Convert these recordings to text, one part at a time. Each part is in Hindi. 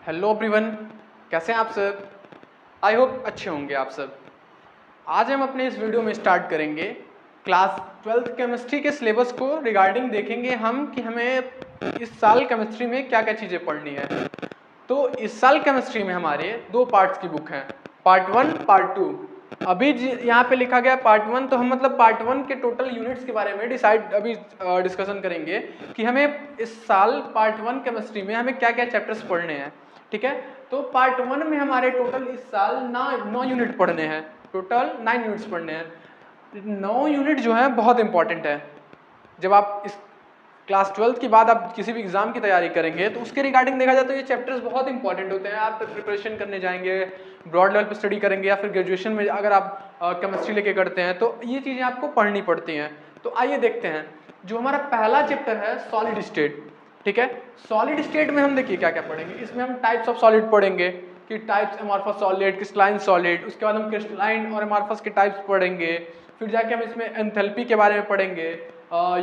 हेलो एवरीवन, कैसे हैं आप सब। आई होप अच्छे होंगे आप सब। आज हम अपने इस वीडियो में स्टार्ट करेंगे क्लास 12th केमिस्ट्री के सिलेबस को रिगार्डिंग देखेंगे हम कि हमें इस साल केमिस्ट्री में क्या क्या चीज़ें पढ़नी है। तो इस साल केमिस्ट्री में हमारे दो पार्ट्स की बुक हैं, पार्ट 1 पार्ट 2। अभी यहाँ पे लिखा गया पार्ट 1, तो हम मतलब पार्ट 1 के टोटल यूनिट्स के बारे में डिस्कशन करेंगे कि हमें इस साल पार्ट 1 केमिस्ट्री में हमें क्या क्या चैप्टर्स पढ़ने हैं। ठीक है, तो पार्ट 1 में हमारे टोटल इस साल 9 यूनिट पढ़ने हैं, टोटल 9 यूनिट्स पढ़ने हैं। 9 यूनिट जो है बहुत इंपॉर्टेंट है। जब आप इस क्लास 12th के बाद आप किसी भी एग्जाम की तैयारी करेंगे तो उसके रिगार्डिंग देखा जाए तो ये चैप्टर्स बहुत इंपॉर्टेंट होते हैं। आप प्रिपरेशन करने जाएंगे, ब्रॉड लेवल पे स्टडी करेंगे या फिर ग्रेजुएशन में अगर आप केमिस्ट्री लेके करते हैं तो ये चीज़ें आपको पढ़नी पड़ती हैं। तो आइए देखते हैं, जो हमारा पहला चैप्टर है सॉलिड स्टेट। ठीक है, सॉलिड स्टेट में हम देखिए क्या क्या पढ़ेंगे। इसमें हम टाइप्स ऑफ सॉलिड पढ़ेंगे कि types amorphous solid, crystalline solid, उसके बाद हम क्रिस्टलाइन और एमॉर्फस के टाइप्स पढ़ेंगे। फिर जाके हम इसमें एंथैल्पी के बारे में पढ़ेंगे,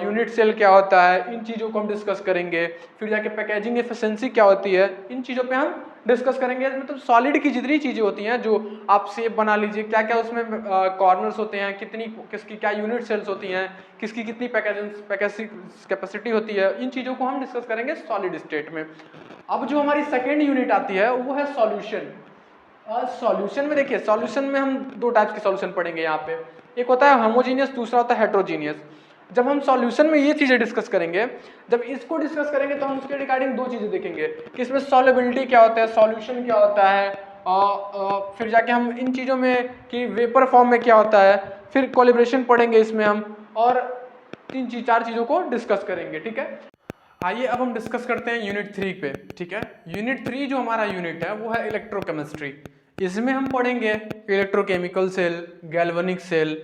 यूनिट सेल क्या होता है, इन चीज़ों को हम डिस्कस करेंगे। फिर जाके पैकेजिंग एफिशिएंसी क्या होती है, इन चीज़ों पे हम डिस्कस करेंगे। मतलब सॉलिड की जितनी चीज़ें होती हैं, जो आप शेप बना लीजिए, क्या क्या उसमें कॉर्नर्स होते हैं, किसकी क्या यूनिट सेल्स होती हैं, किसकी कितनी कैपेसिटी होती है, इन चीज़ों को हम डिस्कस करेंगे सॉलिड स्टेट में। अब जो हमारी सेकेंड यूनिट आती है वो है सॉल्यूशन। सॉल्यूशन में देखिए, सॉल्यूशन में हम दो टाइप्स के सॉल्यूशन पढ़ेंगे यहाँ पे। एक होता है होमोजीनियस, दूसरा होता है हेट्रोजीनियस। जब हम सॉल्यूशन में ये चीज़ें डिस्कस करेंगे, जब इसको डिस्कस करेंगे तो हम उसके रिगार्डिंग दो चीज़ें देखेंगे कि इसमें सॉल्युबिलिटी क्या होता है, सॉल्यूशन क्या होता है, फिर जाके हम इन चीज़ों में कि वेपर फॉर्म में क्या होता है, फिर कोलिब्रेशन पढ़ेंगे इसमें हम, और चार चीज़ों को डिस्कस करेंगे। ठीक है, आइए अब हम डिस्कस करते हैं यूनिट 3 पे। ठीक है, यूनिट 3 जो हमारा यूनिट है वो है इलेक्ट्रोकेमिस्ट्री। इसमें हम पढ़ेंगे electrochemical cell, galvanic cell,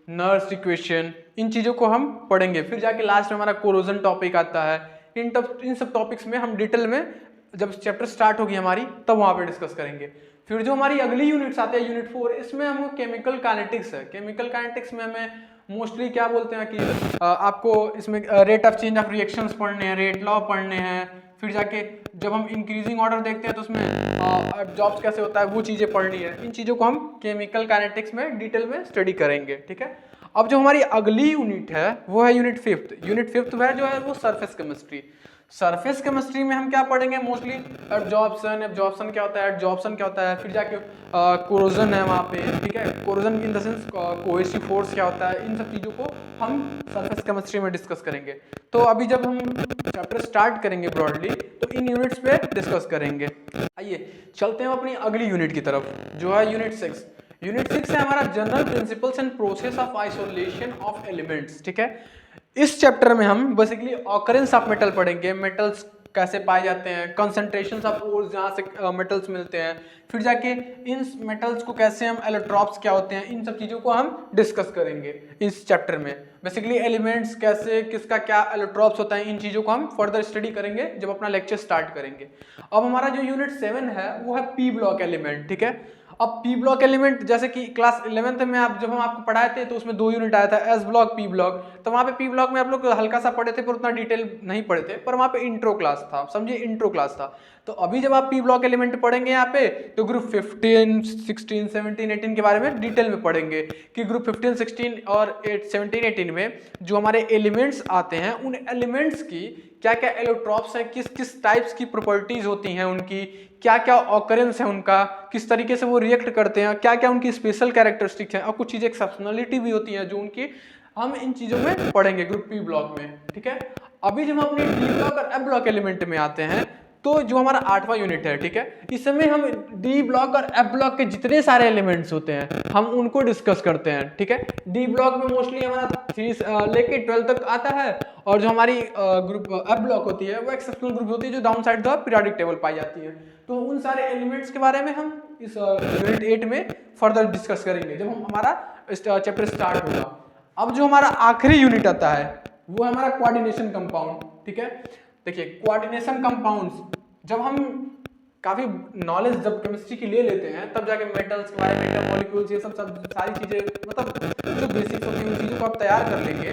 Nernst equation, इन चीज़ों को हम पढ़ेंगे। फिर जाके लास्ट में हमारा कोरोजन टॉपिक आता है। इन सब टॉपिक्स में हम डिटेल में जब चैप्टर स्टार्ट होगी हमारी तब वहाँ पे डिस्कस करेंगे। फिर जो हमारी अगली यूनिट्स आते हैं यूनिट 4, इसमें हम केमिकल काइनेटिक्स है। केमिकल काइनेटिक्स में हमें मोस्टली क्या बोलते हैं कि आपको इसमें rate of change of reactions पढ़ने हैं, रेट लॉ पढ़ने हैं। फिर जाके जब हम इंक्रीजिंग ऑर्डर देखते हैं तो उसमें जॉब्स कैसे होता है वो चीज़ें पढ़नी है। इन चीज़ों को हम केमिकल काइनेटिक्स में डिटेल में स्टडी करेंगे। ठीक है, अब जो हमारी अगली यूनिट है वो है यूनिट 5th। यूनिट 5th है जो है वो सरफेस केमिस्ट्री। सरफेस केमिस्ट्री में हम क्या पढ़ेंगे, मोस्टली एब्जॉर्प्शन क्या होता है, एडजॉर्प्शन क्या होता है, फिर जाके कोरोजन है वहाँ पे। ठीक है, corrosion in the sense cohesive force क्या होता है, इन सब चीज़ों को हम सरफेस केमिस्ट्री में डिस्कस करेंगे। तो अभी जब हम चैप्टर स्टार्ट करेंगे ब्रॉडली तो इन यूनिट्स पे डिस्कस करेंगे। आइए चलते हैं अपनी अगली यूनिट की तरफ जो है यूनिट 6। यूनिट 6 है हमारा general principles and process of isolation of elements. ठीक है, इस चैप्टर में हम बेसिकली ऑकरेंस ऑफ मेटल पढ़ेंगे, मेटल्स कैसे पाए जाते हैं, कंसंट्रेशन ऑफ ओर्स जहाँ से मेटल्स मिलते हैं, फिर जाके इन मेटल्स को कैसे हम एलोट्रॉप्स क्या होते हैं, इन सब चीज़ों को हम डिस्कस करेंगे इस चैप्टर में। बेसिकली एलिमेंट्स कैसे, किसका क्या एलोट्रॉप्स होता है, इन चीज़ों को हम फर्दर स्टडी करेंगे जब अपना लेक्चर स्टार्ट करेंगे। अब हमारा जो यूनिट 7 है वो है पी ब्लॉक एलिमेंट। ठीक है, अब पी ब्लॉक एलिमेंट जैसे कि क्लास 11th में जब हम आपको पढ़ाए थे तो उसमें 2 यूनिट आया था, एस ब्लॉक, पी ब्लॉक। तो वहाँ पे पी ब्लॉक में आप लोग हल्का सा पढ़े थे पर उतना डिटेल नहीं पढ़े थे, पर वहाँ पे इंट्रो क्लास था, समझिए इंट्रो क्लास था। तो अभी जब आप पी ब्लॉक एलिमेंट पढ़ेंगे यहाँ पे तो ग्रुप 15, 16, 17, 18 के बारे में डिटेल में पढ़ेंगे कि ग्रुप 15, 16 और 17, 18 में जो हमारे एलिमेंट्स आते हैं उन एलिमेंट्स की क्या क्या एलोट्रॉप्स हैं, किस किस टाइप्स की प्रॉपर्टीज होती हैं उनकी, क्या क्या ऑकरेंस है उनका, किस तरीके से वो रिएक्ट करते हैं, क्या क्या उनकी स्पेशल कैरेक्टरिस्टिक्स हैं, और कुछ चीज़ें एक्सेप्शनलिटी भी होती हैं जो उनकी, हम इन चीज़ों में पढ़ेंगे ग्रुप पी ब्लॉक में। ठीक है, अभी जब हम अपने डी ब्लॉक और एफ ब्लॉक एलिमेंट में आते हैं तो जो हमारा 8वां यूनिट है, ठीक है, इसमें हम डी ब्लॉक और एफ ब्लॉक के जितने सारे एलिमेंट्स होते हैं हम उनको डिस्कस करते हैं। ठीक है, डी ब्लॉक में मोस्टली हमारा 3 लेके 12 तक आता है, और जो हमारी ग्रुप एफ ब्लॉक होती है वो एक्सेप्शनल ग्रुप होती है जो down side the periodic table पाई जाती है। तो उन सारे एलिमेंट्स के बारे में हम इस यूनिट 8 में फर्दर डिस्कस करेंगे जब हम हमारा चैप्टर स्टार्ट होगा। अब जो हमारा आखिरी यूनिट आता है वो है हमारा कोऑर्डिनेशन कंपाउंड। ठीक है, देखिए कोऑर्डिनेशन कंपाउंड्स जब हम काफ़ी नॉलेज जब केमिस्ट्री की ले लेते हैं तब जाके मेटल्स के बारे में, इंटरमॉलिक्यूल्स, ये सब सारी चीज़ें, मतलब जो बेसिक्स होती हैं उन चीज़ों को आप तैयार कर लेंगे।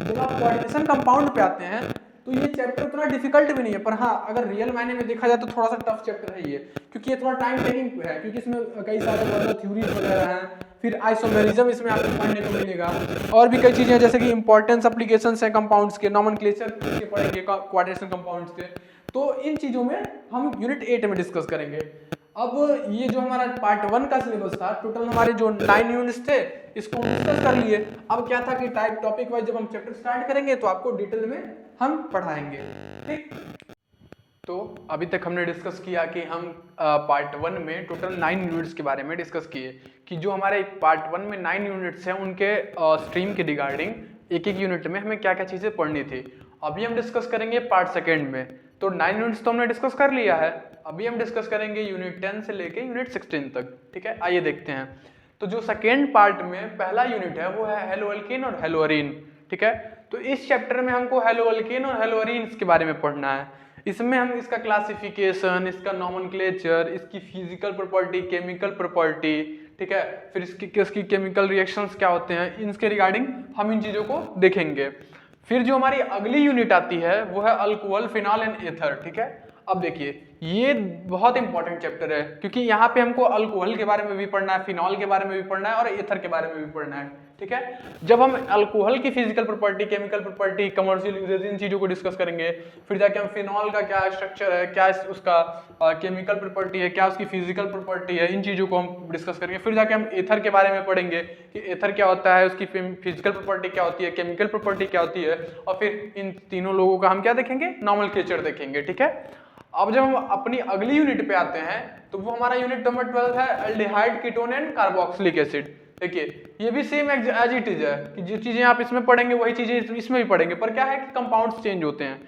जब आप कोऑर्डिनेशन कंपाउंड पे आते हैं तो ये चैप्टर उतना डिफिकल्ट भी नहीं है, पर हाँ अगर रियल मायने में देखा जाए तो थोड़ा सा टफ चैप्टर है ये, क्योंकि ये थोड़ा टाइम टेकिंग है, क्योंकि इसमें कई सारे मतलब थ्योरीज वगैरह हैं, फिर आइसोमेरिज्म इसमें आपको पढ़ने को मिलेगा, और भी कई चीजें हैं जैसे कि इंपॉर्टेंस एप्लीकेशंस हैं कंपाउंड्स के, नॉमेनक्लेचर के पढ़ेंगे क्वाड्रेशन कंपाउंड्स के। तो इन चीजों में हम यूनिट 8 में डिस्कस करेंगे। अब ये जो हमारा पार्ट 1 का सिलेबस था, टोटल हमारे जो 9 यूनिट्स थे इसको हम डिस्कस कर लिए। अब क्या था कि टाइप टॉपिक वाइज जब हम चैप्टर स्टार्ट करेंगे तो आपको डिटेल में हम पढ़ाएंगे, ठीक। तो अभी तक हमने डिस्कस किया कि हम पार्ट 1 में टोटल 9 यूनिट्स के बारे में डिस्कस किए, कि जो हमारे पार्ट 1 में 9 यूनिट्स हैं उनके स्ट्रीम के रिगार्डिंग एक एक यूनिट में हमें क्या क्या चीज़ें पढ़नी थी। अभी हम डिस्कस करेंगे पार्ट 2 में। तो 9 यूनिट्स तो हमने डिस्कस कर लिया है, अभी हम डिस्कस करेंगे यूनिट 10 से लेके यूनिट 16 तक, ठीक है। आइए देखते हैं। तो जो सेकेंड पार्ट में पहला यूनिट है वो है हेलोअल्केन और हेलोअरीन, ठीक है। तो इस चैप्टर में हमको हेलोअल्केन और हेलोअरीन्स के बारे में पढ़ना है। इसमें हम इसका क्लासिफिकेशन, इसका नॉमेनक्लेचर, इसकी फिजिकल प्रॉपर्टी, केमिकल प्रॉपर्टी, ठीक है, फिर इसकी केमिकल रिएक्शंस क्या होते हैं, इनके रिगार्डिंग हम इन चीज़ों को देखेंगे। फिर जो हमारी अगली यूनिट आती है वो है अल्कोहल, फिनॉल एंड एथर, ठीक है। अब देखिए ये बहुत इंपॉर्टेंट चैप्टर है, क्योंकि यहाँ पे हमको अल्कोहल के बारे में भी पढ़ना है, फिनॉल के बारे में भी पढ़ना है और एथर के बारे में भी पढ़ना है, ठीक है। जब हम अल्कोहल की physical property, chemical property, commercial uses, इन चीज़ों को डिस्कस करेंगे, फिर जाके हम फिनॉल का क्या स्ट्रक्चर है, क्या उसका केमिकल प्रॉपर्टी है, क्या उसकी फिजिकल प्रॉपर्टी है, इन चीज़ों को हम डिस्कस करेंगे। फिर जाके हम एथर के बारे में पढ़ेंगे कि एथर क्या होता है, उसकी फिजिकल प्रॉपर्टी क्या होती है, केमिकल प्रॉपर्टी क्या होती है, और फिर इन तीनों लोगों का हम क्या देखेंगे, नॉमेनक्लेचर देखेंगे, ठीक है। अब जब हम अपनी अगली यूनिट पे आते हैं तो वो हमारा यूनिट नंबर 12 है aldehyde, ketone and carboxylic acid. देखिए ये भी सेम एज इट इज है कि जो चीजें आप इसमें पढ़ेंगे वही चीजें इसमें भी पढ़ेंगे, पर क्या है कि कंपाउंड्स चेंज होते हैं,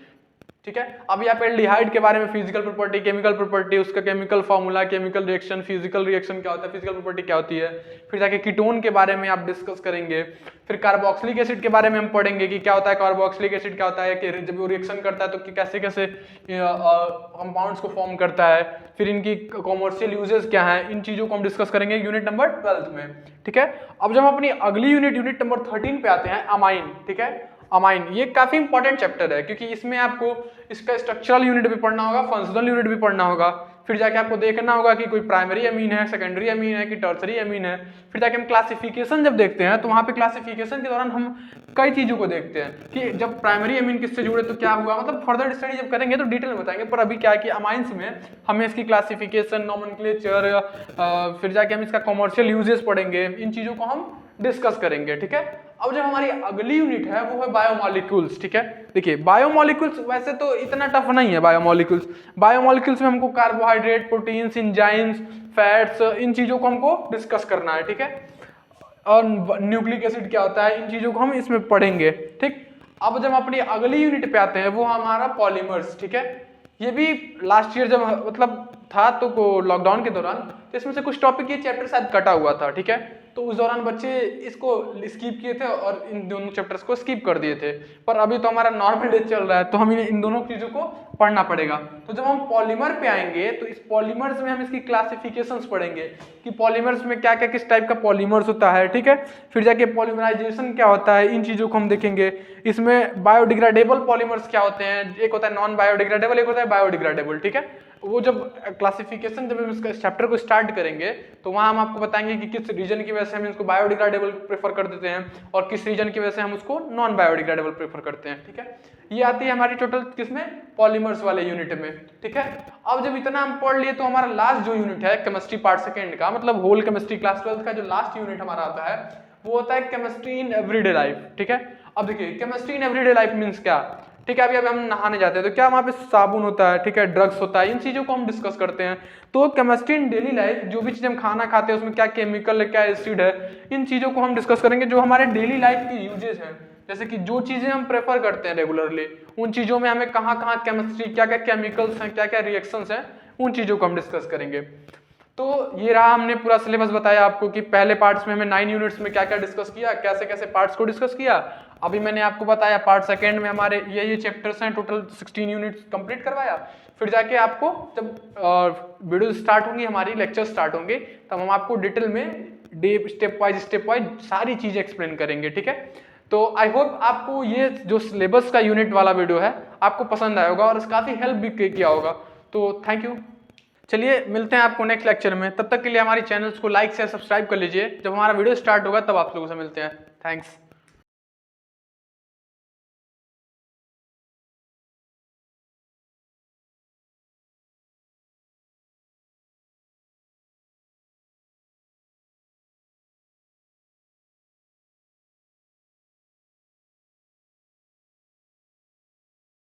ठीक है। अब यहाँ पे एल्डिहाइड के बारे में फिजिकल प्रॉपर्टी, केमिकल प्रॉपर्टी, उसका chemical formula, chemical reaction, physical reaction क्या होता है, फिजिकल प्रॉपर्टी क्या होती है, फिर जाके कीटोन के बारे में आप डिस्कस करेंगे। फिर कार्बोक्सिलिक एसिड के बारे में हम पढ़ेंगे कि क्या होता है कार्बोक्सिलिक एसिड, क्या होता है कि जब वो रिएक्शन करता है तो कैसे कैसे कंपाउंड्स को फॉर्म करता है, फिर इनकी कॉमर्शियल यूजेस क्या है, इन चीजों को हम डिस्कस करेंगे यूनिट नंबर 12 में, ठीक है। अब जब हम अपनी अगली यूनिट नंबर 13 पे आते हैं, अमाइन, ठीक है। अमाइन ये काफी इंपॉर्टेंट चैप्टर है, क्योंकि इसमें आपको इसका स्ट्रक्चरल यूनिट भी पढ़ना होगा, फंक्शनल यूनिट भी पढ़ना होगा, फिर जाके आपको देखना होगा कि कोई प्राइमरी अमीन है, सेकेंडरी अमीन है कि टर्सरी अमीन है। फिर जाके हम क्लासिफिकेशन जब देखते हैं तो वहाँ पे क्लासिफिकेशन के दौरान हम कई चीजों को देखते हैं कि जब प्राइमरी अमीन किससे जुड़े तो क्या हुआ, मतलब फर्दर स्टडी जब करेंगे तो डिटेल में बताएंगे। पर अभी क्या है कि अमाइंस में हमें इसकी क्लासिफिकेशन, नॉमेनक्लेचर, फिर जाके हम इसका कॉमर्शियल यूजेस पढ़ेंगे, इन चीजों को हम डिस्कस करेंगे, ठीक है। अब जो हमारी अगली यूनिट है वो है बायोमॉलिक्यूल्स, ठीक है। देखिए बायोमॉलिक्यूल्स वैसे तो इतना टफ नहीं है। बायोमॉलिक्यूल्स में हमको कार्बोहाइड्रेट, प्रोटीन्स, एंजाइम्स, फैट्स, इन चीजों को हमको डिस्कस करना है, ठीक है। और न्यूक्लिक एसिड क्या होता है, इन चीजों को हम इसमें पढ़ेंगे, ठीक। अब जब अपनी अगली यूनिट पे आते हैं वो हमारा पॉलीमर्स, ठीक है। ये भी लास्ट ईयर जब मतलब था तो लॉकडाउन के दौरान, तो इसमें से कुछ टॉपिक ये चैप्टर शायद कटा हुआ था, ठीक है। तो उस दौरान बच्चे इसको स्किप किए थे और इन दोनों चैप्टर्स को स्किप कर दिए थे। पर अभी तो हमारा नॉर्मल डे चल रहा है तो हमें इन दोनों चीज़ों को पढ़ना पड़ेगा। तो जब हम पॉलीमर पे आएंगे तो इस पॉलीमर्स में हम इसकी क्लासिफिकेशंस पढ़ेंगे कि पॉलीमर्स में क्या क्या किस टाइप का पॉलीमर्स होता है, ठीक है। फिर जाके पॉलीमराइजेशन क्या होता है, इन चीज़ों को हम देखेंगे। इसमें बायोडिग्रेडेबल पॉलीमर्स क्या होते हैं, एक होता है नॉन बायोडिग्रेडेबल, एक होता है बायोडिग्रेडेबल, ठीक है। वो जब क्लासिफिकेशन जब हम इसका चैप्टर को स्टार्ट करेंगे तो वहाँ हम आपको बताएंगे कि किस रीजन की वजह से हम इसको बायोडिग्रेडेबल प्रेफर कर देते हैं और किस रीजन की वजह से हम उसको नॉन बायोडिग्रेडेबल प्रेफर करते हैं, ठीक है। ये आती है हमारी टोटल किसमें, पॉलीमर्स वाले यूनिट में, ठीक है। अब जब इतना हम पढ़ लिए तो हमारा लास्ट जो यूनिट है केमिस्ट्री पार्ट 2 का, मतलब होल केमिस्ट्री क्लास 12 का जो लास्ट यूनिट हमारा आता है वो होता है केमिस्ट्री इन एवरीडे लाइफ, ठीक है। अब देखिए chemistry in everyday life means क्या, ठीक है। अभी हम नहाने जाते हैं तो क्या वहाँ पे साबुन होता है, ठीक है, ड्रग्स होता है, इन चीज़ों को हम डिस्कस करते हैं। तो केमिस्ट्री इन डेली लाइफ, जो भी चीज़ हम खाना खाते हैं उसमें क्या केमिकल है, क्या एसिड है, इन चीज़ों को हम डिस्कस करेंगे जो हमारे डेली लाइफ की यूजेज हैं। जैसे कि जो चीज़ें हम प्रेफर करते हैं रेगुलरली, उन चीज़ों में हमें कहाँ कहाँ केमिस्ट्री, क्या क्या केमिकल्स हैं, क्या क्या रिएक्शंस हैं, उन चीज़ों को हम डिस्कस करेंगे। तो ये रहा, हमने पूरा सिलेबस बताया आपको कि पहले पार्ट्स में हमें 9 यूनिट्स में क्या क्या डिस्कस किया, कैसे कैसे पार्ट्स को डिस्कस किया। अभी मैंने आपको बताया पार्ट 2 में हमारे ये चैप्टर्स हैं, टोटल 16 यूनिट्स कंप्लीट करवाया। फिर जाके आपको जब वीडियो स्टार्ट होंगी, हमारी लेक्चर स्टार्ट होंगे, तब हम आपको डिटेल में स्टेप वाइज सारी चीज़ें एक्सप्लेन करेंगे, ठीक है। तो आई होप आपको ये जो सिलेबस का यूनिट वाला वीडियो है आपको पसंद आया होगा और काफ़ी हेल्प भी किया होगा। तो थैंक यू। चलिए मिलते हैं आपको नेक्स्ट लेक्चर में, तब तक के लिए हमारी चैनल्स को लाइक शेयर सब्सक्राइब कर लीजिए। जब हमारा वीडियो स्टार्ट होगा तब आप लोगों से मिलते हैं। थैंक्स।